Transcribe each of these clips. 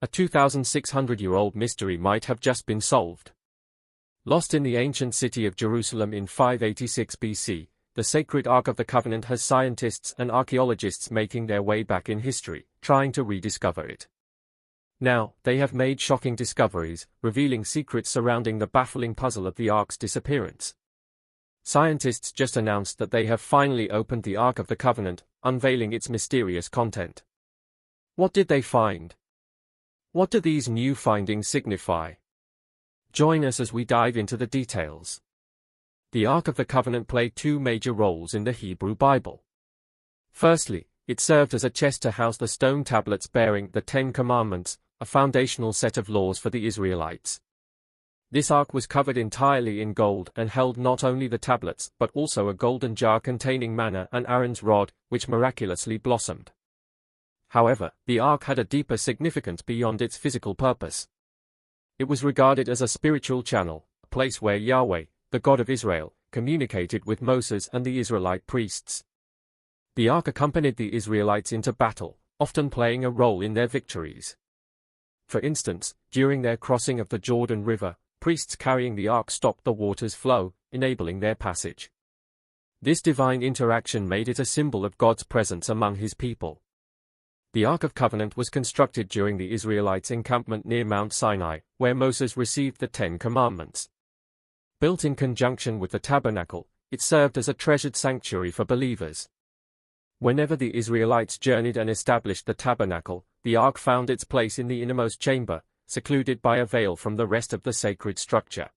A 2,600-year-old mystery might have just been solved. Lost in the ancient city of Jerusalem in 586 BC, the sacred Ark of the Covenant has scientists and archaeologists making their way back in history, trying to rediscover it. Now, they have made shocking discoveries, revealing secrets surrounding the baffling puzzle of the Ark's disappearance. Scientists just announced that they have finally opened the Ark of the Covenant, unveiling its mysterious content. What did they find? What do these new findings signify? Join us as we dive into the details. The Ark of the Covenant played two major roles in the Hebrew Bible. Firstly, it served as a chest to house the stone tablets bearing the Ten Commandments, a foundational set of laws for the Israelites. This ark was covered entirely in gold and held not only the tablets but also a golden jar containing manna and Aaron's rod, which miraculously blossomed. However, the ark had a deeper significance beyond its physical purpose. It was regarded as a spiritual channel, a place where Yahweh, the God of Israel, communicated with Moses and the Israelite priests. The ark accompanied the Israelites into battle, often playing a role in their victories. For instance, during their crossing of the Jordan River, priests carrying the ark stopped the water's flow, enabling their passage. This divine interaction made it a symbol of God's presence among his people. The Ark of Covenant was constructed during the Israelites' encampment near Mount Sinai, where Moses received the Ten Commandments. Built in conjunction with the tabernacle, it served as a treasured sanctuary for believers. Whenever the Israelites journeyed and established the tabernacle, the ark found its place in the innermost chamber, secluded by a veil from the rest of the sacred structure.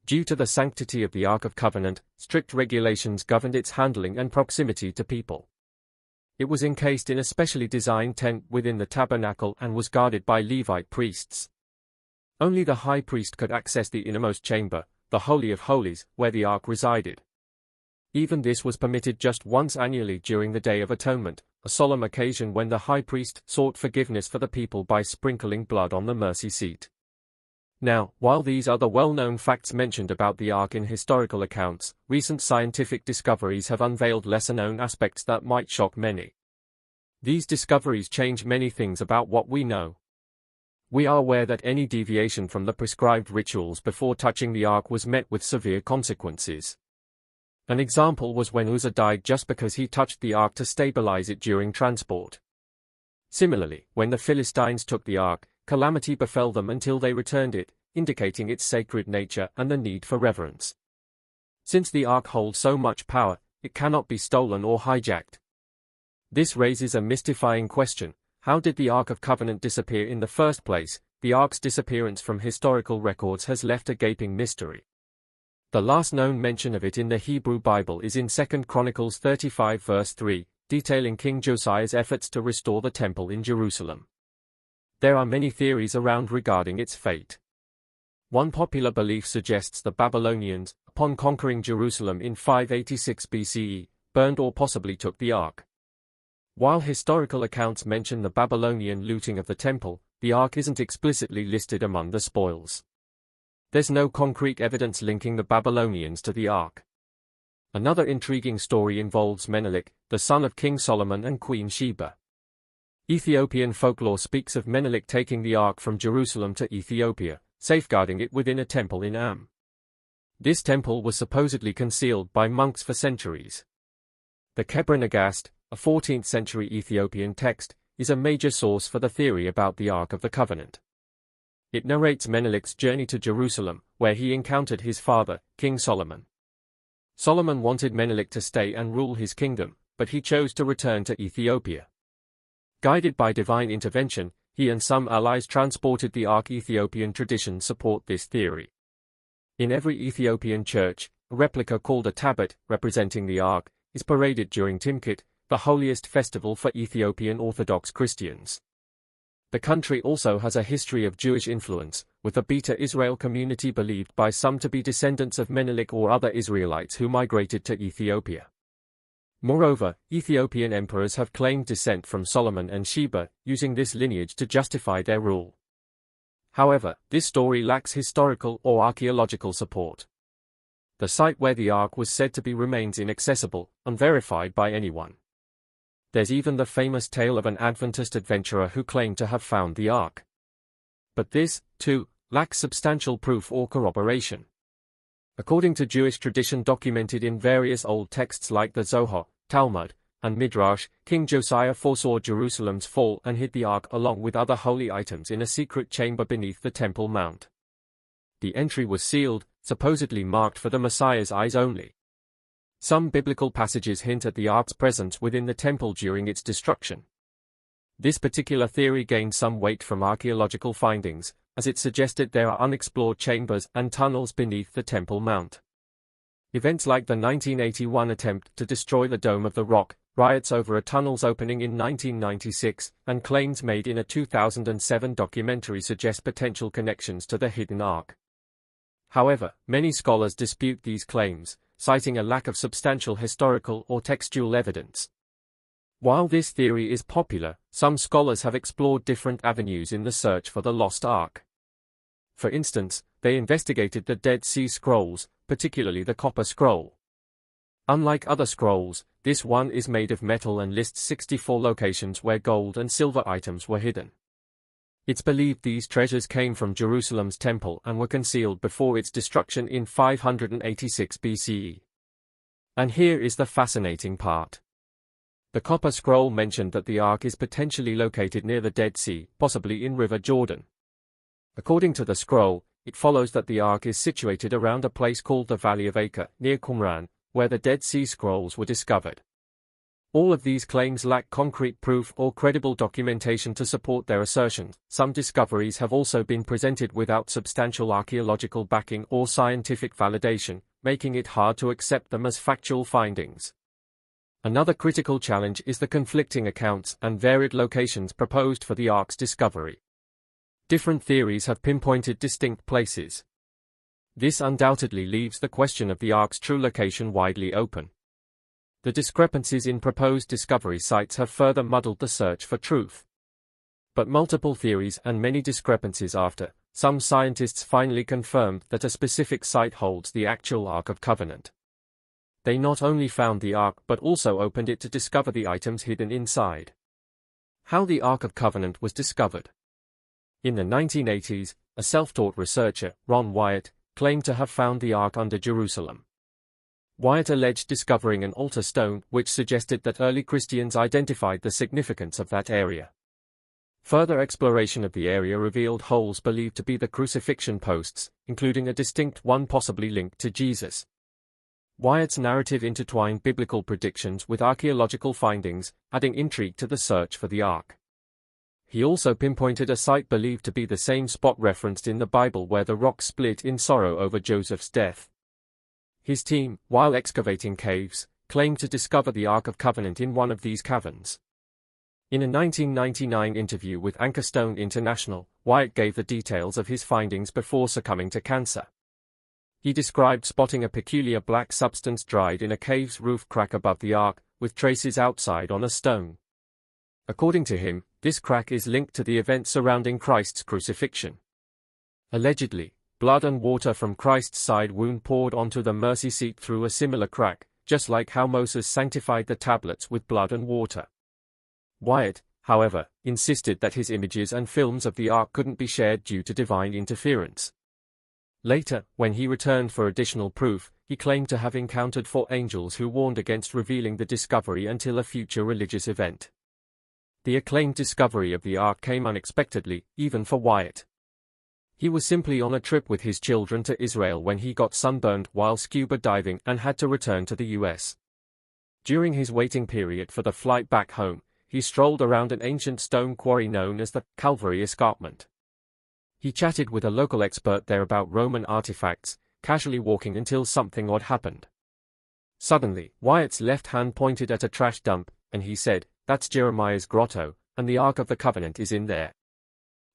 Due to the sanctity of the Ark of Covenant, strict regulations governed its handling and proximity to people. It was encased in a specially designed tent within the tabernacle and was guarded by Levite priests. Only the high priest could access the innermost chamber, the Holy of Holies, where the ark resided. Even this was permitted just once annually during the Day of Atonement, a solemn occasion when the high priest sought forgiveness for the people by sprinkling blood on the mercy seat. Now, while these are the well-known facts mentioned about the ark in historical accounts, recent scientific discoveries have unveiled lesser-known aspects that might shock many. These discoveries change many things about what we know. We are aware that any deviation from the prescribed rituals before touching the ark was met with severe consequences. An example was when Uzzah died just because he touched the ark to stabilize it during transport. Similarly, when the Philistines took the ark, calamity befell them until they returned it, indicating its sacred nature and the need for reverence. Since the ark holds so much power, it cannot be stolen or hijacked. This raises a mystifying question: how did the Ark of Covenant disappear in the first place? The ark's disappearance from historical records has left a gaping mystery. The last known mention of it in the Hebrew Bible is in 2 Chronicles 35 verse 3, detailing King Josiah's efforts to restore the temple in Jerusalem. There are many theories around regarding its fate. One popular belief suggests the Babylonians, upon conquering Jerusalem in 586 BCE, burned or possibly took the ark. While historical accounts mention the Babylonian looting of the temple, the ark isn't explicitly listed among the spoils. There's no concrete evidence linking the Babylonians to the ark. Another intriguing story involves Menelik, the son of King Solomon and Queen Sheba. Ethiopian folklore speaks of Menelik taking the ark from Jerusalem to Ethiopia, safeguarding it within a temple in Am. This temple was supposedly concealed by monks for centuries. The Kebra Nagast, a 14th-century Ethiopian text, is a major source for the theory about the Ark of the Covenant. It narrates Menelik's journey to Jerusalem, where he encountered his father, King Solomon. Solomon wanted Menelik to stay and rule his kingdom, but he chose to return to Ethiopia. Guided by divine intervention, he and some allies transported the ark. Ethiopian traditions support this theory. In every Ethiopian church, a replica called a tablet, representing the ark, is paraded during Timkit, the holiest festival for Ethiopian Orthodox Christians. The country also has a history of Jewish influence, with the Beta Israel community believed by some to be descendants of Menelik or other Israelites who migrated to Ethiopia. Moreover, Ethiopian emperors have claimed descent from Solomon and Sheba, using this lineage to justify their rule. However, this story lacks historical or archaeological support. The site where the ark was said to be remains inaccessible, unverified by anyone. There's even the famous tale of an Adventist adventurer who claimed to have found the ark. But this, too, lacks substantial proof or corroboration. According to Jewish tradition documented in various old texts like the Zohar, Talmud, and Midrash, King Josiah foresaw Jerusalem's fall and hid the ark along with other holy items in a secret chamber beneath the Temple Mount. The entry was sealed, supposedly marked for the Messiah's eyes only. Some biblical passages hint at the ark's presence within the temple during its destruction. This particular theory gained some weight from archaeological findings, as it suggested there are unexplored chambers and tunnels beneath the Temple Mount. Events like the 1981 attempt to destroy the Dome of the Rock, riots over a tunnel's opening in 1996, and claims made in a 2007 documentary suggest potential connections to the hidden ark. However, many scholars dispute these claims, citing a lack of substantial historical or textual evidence. While this theory is popular, some scholars have explored different avenues in the search for the lost ark. For instance, they investigated the Dead Sea Scrolls, particularly the Copper Scroll. Unlike other scrolls, this one is made of metal and lists 64 locations where gold and silver items were hidden. It's believed these treasures came from Jerusalem's temple and were concealed before its destruction in 586 BCE. And here is the fascinating part. The Copper Scroll mentioned that the ark is potentially located near the Dead Sea, possibly in River Jordan. According to the scroll, it follows that the ark is situated around a place called the Valley of Acre, near Qumran, where the Dead Sea Scrolls were discovered. All of these claims lack concrete proof or credible documentation to support their assertions. Some discoveries have also been presented without substantial archaeological backing or scientific validation, making it hard to accept them as factual findings. Another critical challenge is the conflicting accounts and varied locations proposed for the ark's discovery. Different theories have pinpointed distinct places. This undoubtedly leaves the question of the ark's true location widely open. The discrepancies in proposed discovery sites have further muddled the search for truth. But multiple theories and many discrepancies after, some scientists finally confirmed that a specific site holds the actual Ark of Covenant. They not only found the Ark but also opened it to discover the items hidden inside. How the Ark of Covenant was discovered. In the 1980s, a self-taught researcher, Ron Wyatt, claimed to have found the Ark under Jerusalem. Wyatt alleged discovering an altar stone which suggested that early Christians identified the significance of that area. Further exploration of the area revealed holes believed to be the crucifixion posts, including a distinct one possibly linked to Jesus. Wyatt's narrative intertwined biblical predictions with archaeological findings, adding intrigue to the search for the Ark. He also pinpointed a site believed to be the same spot referenced in the Bible where the rock split in sorrow over Joseph's death. His team, while excavating caves, claimed to discover the Ark of Covenant in one of these caverns. In a 1999 interview with Anchorstone International, Wyatt gave the details of his findings before succumbing to cancer. He described spotting a peculiar black substance dried in a cave's roof crack above the Ark, with traces outside on a stone. According to him, this crack is linked to the events surrounding Christ's crucifixion. Allegedly, blood and water from Christ's side wound poured onto the mercy seat through a similar crack, just like how Moses sanctified the tablets with blood and water. Wyatt, however, insisted that his images and films of the Ark couldn't be shared due to divine interference. Later, when he returned for additional proof, he claimed to have encountered 4 angels who warned against revealing the discovery until a future religious event. The acclaimed discovery of the Ark came unexpectedly, even for Wyatt. He was simply on a trip with his children to Israel when he got sunburned while scuba diving and had to return to the US. During his waiting period for the flight back home, he strolled around an ancient stone quarry known as the Calvary Escarpment. He chatted with a local expert there about Roman artifacts, casually walking until something odd happened. Suddenly, Wyatt's left hand pointed at a trash dump, and he said, "That's Jeremiah's grotto, and the Ark of the Covenant is in there."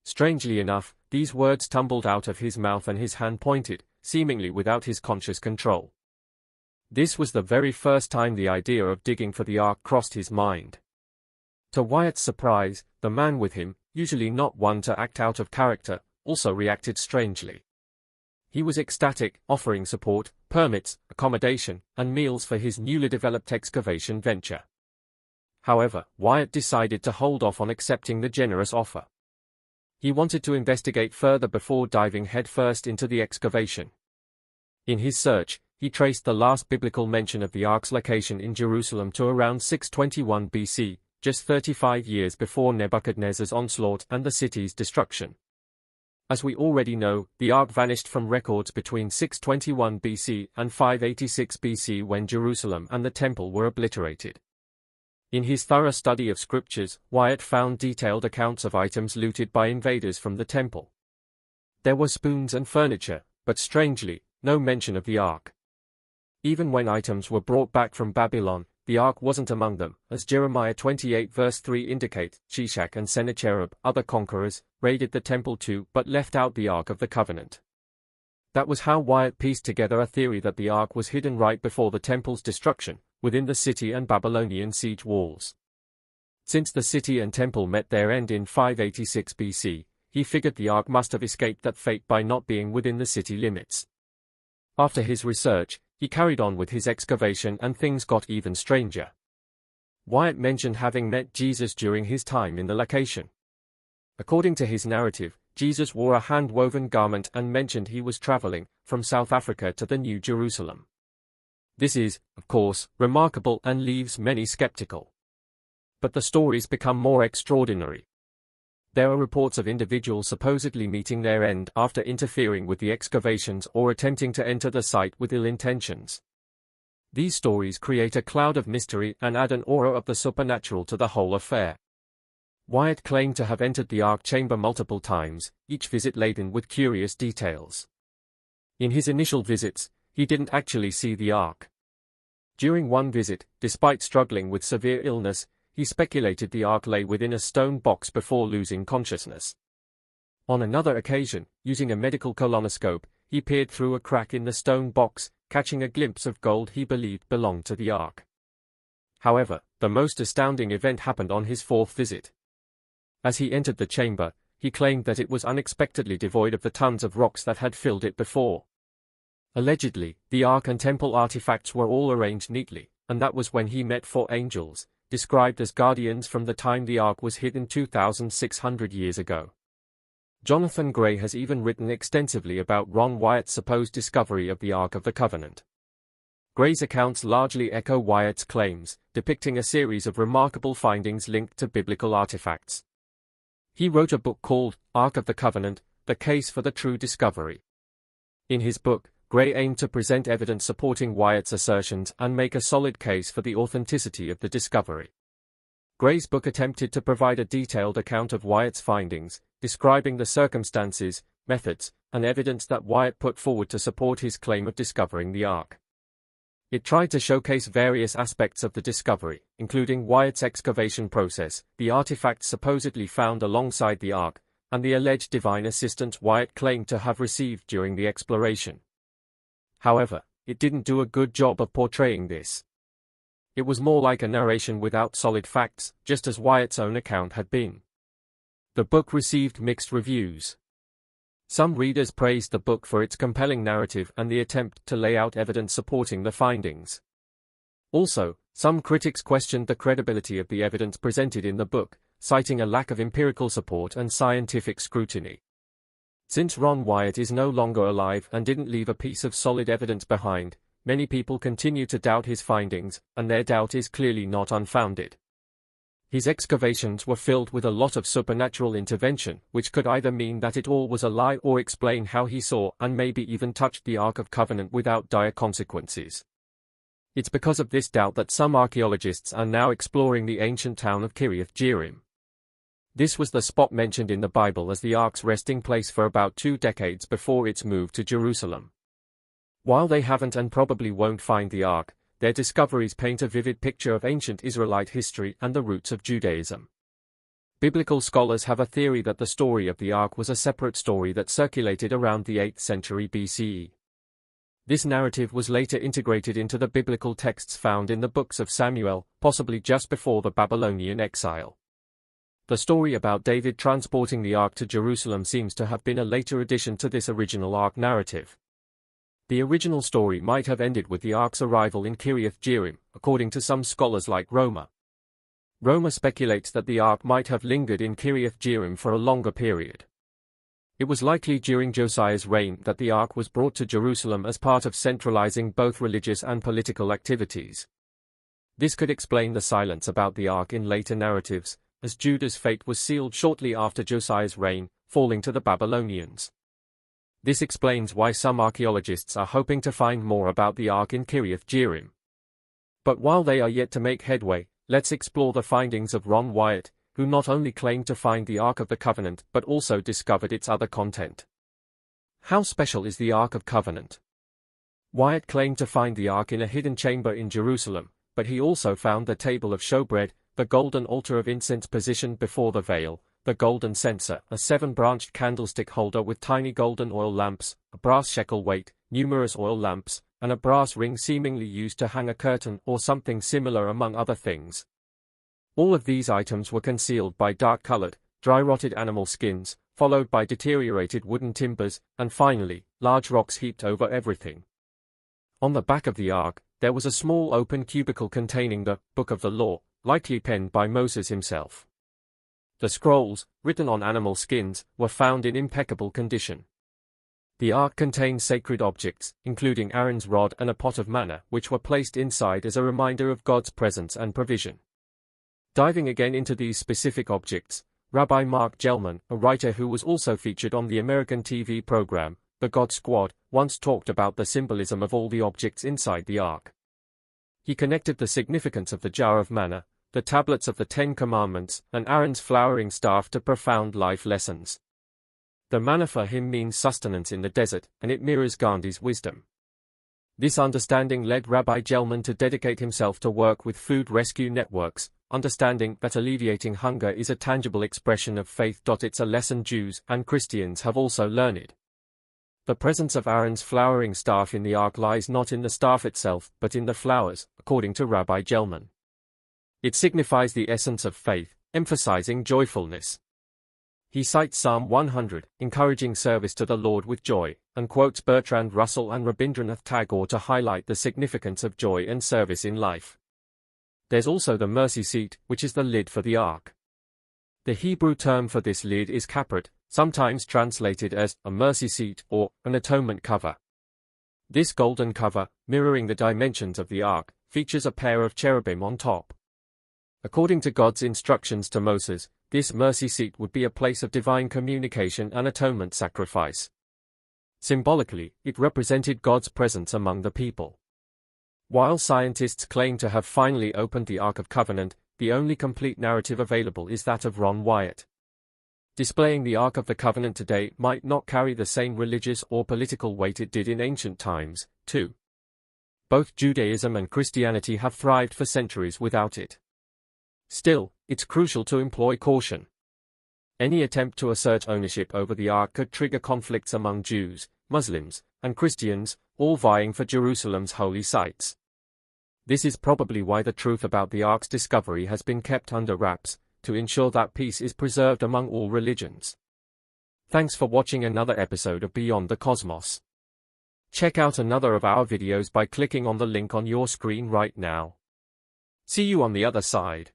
Strangely enough, these words tumbled out of his mouth and his hand pointed, seemingly without his conscious control. This was the very first time the idea of digging for the Ark crossed his mind. To Wyatt's surprise, the man with him, usually not one to act out of character, also reacted strangely. He was ecstatic, offering support, permits, accommodation, and meals for his newly developed excavation venture. However, Wyatt decided to hold off on accepting the generous offer. He wanted to investigate further before diving headfirst into the excavation. In his search, he traced the last biblical mention of the Ark's location in Jerusalem to around 621 BC, just 35 years before Nebuchadnezzar's onslaught and the city's destruction. As we already know, the Ark vanished from records between 621 BC and 586 BC when Jerusalem and the Temple were obliterated. In his thorough study of scriptures, Wyatt found detailed accounts of items looted by invaders from the Temple. There were spoons and furniture, but strangely, no mention of the Ark. Even when items were brought back from Babylon, the Ark wasn't among them, as Jeremiah 28 verse 3 indicates. Shishak and Sennacherib, other conquerors, raided the temple too but left out the Ark of the Covenant. That was how Wyatt pieced together a theory that the Ark was hidden right before the temple's destruction, within the city and Babylonian siege walls. Since the city and temple met their end in 586 BC, he figured the Ark must have escaped that fate by not being within the city limits. After his research, he carried on with his excavation and things got even stranger. Wyatt mentioned having met Jesus during his time in the location. According to his narrative, Jesus wore a hand-woven garment and mentioned he was traveling from South Africa to the New Jerusalem. This is, of course, remarkable and leaves many skeptical. But the stories become more extraordinary. There are reports of individuals supposedly meeting their end after interfering with the excavations or attempting to enter the site with ill intentions. These stories create a cloud of mystery and add an aura of the supernatural to the whole affair. Wyatt claimed to have entered the Ark chamber multiple times, each visit laden with curious details. In his initial visits, he didn't actually see the Ark. During one visit, despite struggling with severe illness, he speculated the Ark lay within a stone box before losing consciousness. On another occasion, using a medical colonoscope, he peered through a crack in the stone box, catching a glimpse of gold he believed belonged to the Ark. However, the most astounding event happened on his fourth visit. As he entered the chamber, he claimed that it was unexpectedly devoid of the tons of rocks that had filled it before. Allegedly, the Ark and temple artifacts were all arranged neatly, and that was when he met 4 angels, described as guardians from the time the Ark was hidden 2,600 years ago. Jonathan Gray has even written extensively about Ron Wyatt's supposed discovery of the Ark of the Covenant. Gray's accounts largely echo Wyatt's claims, depicting a series of remarkable findings linked to biblical artifacts. He wrote a book called Ark of the Covenant: The Case for the True Discovery. In his book, Gray aimed to present evidence supporting Wyatt's assertions and make a solid case for the authenticity of the discovery. Gray's book attempted to provide a detailed account of Wyatt's findings, describing the circumstances, methods, and evidence that Wyatt put forward to support his claim of discovering the Ark. It tried to showcase various aspects of the discovery, including Wyatt's excavation process, the artifacts supposedly found alongside the Ark, and the alleged divine assistance Wyatt claimed to have received during the exploration. However, it didn't do a good job of portraying this. It was more like a narration without solid facts, just as Wyatt's own account had been. The book received mixed reviews. Some readers praised the book for its compelling narrative and the attempt to lay out evidence supporting the findings. Also, some critics questioned the credibility of the evidence presented in the book, citing a lack of empirical support and scientific scrutiny. Since Ron Wyatt is no longer alive and didn't leave a piece of solid evidence behind, many people continue to doubt his findings, and their doubt is clearly not unfounded. His excavations were filled with a lot of supernatural intervention, which could either mean that it all was a lie or explain how he saw and maybe even touched the Ark of Covenant without dire consequences. It's because of this doubt that some archaeologists are now exploring the ancient town of Kiriath Jearim. This was the spot mentioned in the Bible as the Ark's resting place for about 2 decades before its move to Jerusalem. While they haven't and probably won't find the Ark, their discoveries paint a vivid picture of ancient Israelite history and the roots of Judaism. Biblical scholars have a theory that the story of the Ark was a separate story that circulated around the 8th century BCE. This narrative was later integrated into the biblical texts found in the books of Samuel, possibly just before the Babylonian exile. The story about David transporting the Ark to Jerusalem seems to have been a later addition to this original Ark narrative. The original story might have ended with the Ark's arrival in Kiriath Jearim, according to some scholars like Roma. Roma speculates that the Ark might have lingered in Kiriath Jearim for a longer period. It was likely during Josiah's reign that the Ark was brought to Jerusalem as part of centralizing both religious and political activities. This could explain the silence about the Ark in later narratives, as Judah's fate was sealed shortly after Josiah's reign, falling to the Babylonians. This explains why some archaeologists are hoping to find more about the Ark in Kiriath Jearim. But while they are yet to make headway, let's explore the findings of Ron Wyatt, who not only claimed to find the Ark of the Covenant but also discovered its other content. How special is the Ark of Covenant? Wyatt claimed to find the Ark in a hidden chamber in Jerusalem, but he also found the table of showbread, the golden altar of incense positioned before the veil, the golden censer, a 7-branched candlestick holder with tiny golden oil lamps, a brass shekel weight, numerous oil lamps, and a brass ring seemingly used to hang a curtain or something similar, among other things. All of these items were concealed by dark-colored, dry-rotted animal skins, followed by deteriorated wooden timbers, and finally, large rocks heaped over everything. On the back of the Ark, there was a small open cubicle containing the Book of the Law, likely penned by Moses himself. The scrolls, written on animal skins, were found in impeccable condition. The Ark contained sacred objects, including Aaron's rod and a pot of manna, which were placed inside as a reminder of God's presence and provision. Diving again into these specific objects, Rabbi Mark Gelman, a writer who was also featured on the American TV program, The God Squad, once talked about the symbolism of all the objects inside the Ark. He connected the significance of the jar of manna, the tablets of the 10 Commandments, and Aaron's flowering staff to profound life lessons. The manna for him means sustenance in the desert, and it mirrors Gandhi's wisdom. This understanding led Rabbi Gelman to dedicate himself to work with food rescue networks, understanding that alleviating hunger is a tangible expression of faith. It's a lesson Jews and Christians have also learned. The presence of Aaron's flowering staff in the Ark lies not in the staff itself, but in the flowers, according to Rabbi Gelman. It signifies the essence of faith, emphasizing joyfulness. He cites Psalm 100, encouraging service to the Lord with joy, and quotes Bertrand Russell and Rabindranath Tagore to highlight the significance of joy and service in life. There's also the mercy seat, which is the lid for the Ark. The Hebrew term for this lid is capret, sometimes translated as a mercy seat or an atonement cover. This golden cover, mirroring the dimensions of the Ark, features a pair of cherubim on top. According to God's instructions to Moses, this mercy seat would be a place of divine communication and atonement sacrifice. Symbolically, it represented God's presence among the people. While scientists claim to have finally opened the Ark of Covenant, the only complete narrative available is that of Ron Wyatt. Displaying the Ark of the Covenant today might not carry the same religious or political weight it did in ancient times, too. Both Judaism and Christianity have thrived for centuries without it. Still, it's crucial to employ caution. Any attempt to assert ownership over the Ark could trigger conflicts among Jews, Muslims, and Christians, all vying for Jerusalem's holy sites. This is probably why the truth about the Ark's discovery has been kept under wraps, to ensure that peace is preserved among all religions. Thanks for watching another episode of Beyond the Cosmos. Check out another of our videos by clicking on the link on your screen right now. See you on the other side.